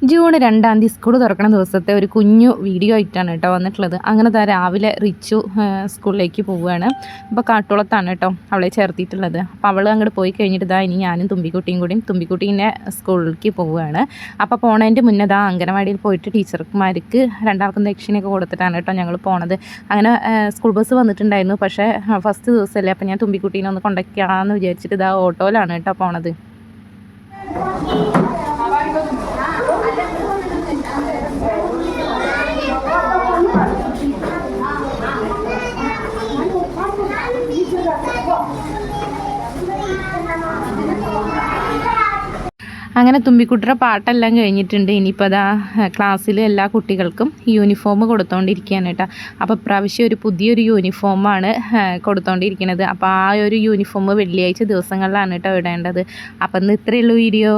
June 2-ാം തീയതി school തുറക്കുന്ന ദിവസത്തെ ഒരു കുഞ്ഞു വീഡിയോ ആയിട്ടാണ് കേട്ടോ വന്നിട്ടുള്ളത്. അങ്ങനെ രാവിലെ റിച്ചു സ്കൂളിലേക്ക് പോവുകയാണ്. അപ്പോൾ കാട്ടുകുളത്താണ് കേട്ടോ അവളെ ചേർത്തിട്ടുള്ളത്. അപ്പോൾ അവൾ അങ്ങോട്ട് പോയി കഴിഞ്ഞിട്ട് ഇനി ഞാനും തുമ്പിക്കുട്ടിയും കൂടിയും തുമ്പിക്കുട്ടീൻ്റെ സ്കൂളിലേക്ക് പോവുകയാണ്. അപ്പോൾ പോണതിൻ്റെ മുന്നേ അംഗനവാടിയിൽ പോയിട്ട് ടീച്ചർമാർക്ക് രണ്ടാൾക്കും ദക്ഷിണയൊക്കെ കൊടുത്തിട്ടാണ് കേട്ടോ ഞങ്ങൾ പോണത്. അങ്ങനെ സ്കൂൾ ബസ് വന്നിട്ടുണ്ടായിരുന്നു. പക്ഷേ ഫസ്റ്റ് ദിവസമല്ലേ, അപ്പോൾ ഞാൻ തുമ്പിക്കുട്ടീനെ ഒന്ന് കൊണ്ടാക്കാമെന്ന് വിചാരിച്ചിട്ട് ഓട്ടോയിലാണ് കേട്ടോ പോണത്. അങ്ങനെ തുമ്പിക്കുട്ടിയുടെ പാട്ടെല്ലാം കഴിഞ്ഞിട്ടുണ്ട്. ഇനിയിപ്പോൾ ക്ലാസ്സിൽ എല്ലാ കുട്ടികൾക്കും യൂണിഫോം കൊടുത്തുകൊണ്ടിരിക്കുകയാണ് കേട്ടോ. അപ്പോൾ ഇപ്രാവശ്യം പുതിയൊരു യൂണിഫോമാണ് കൊടുത്തുകൊണ്ടിരിക്കുന്നത്. അപ്പോൾ ആ ഒരു യൂണിഫോം വെള്ളിയാഴ്ച ദിവസങ്ങളിലാണ് കേട്ടോ ഇടേണ്ടത്. അപ്പം ഇന്ന് ഇത്രയേ ഉള്ളൂ വീഡിയോ.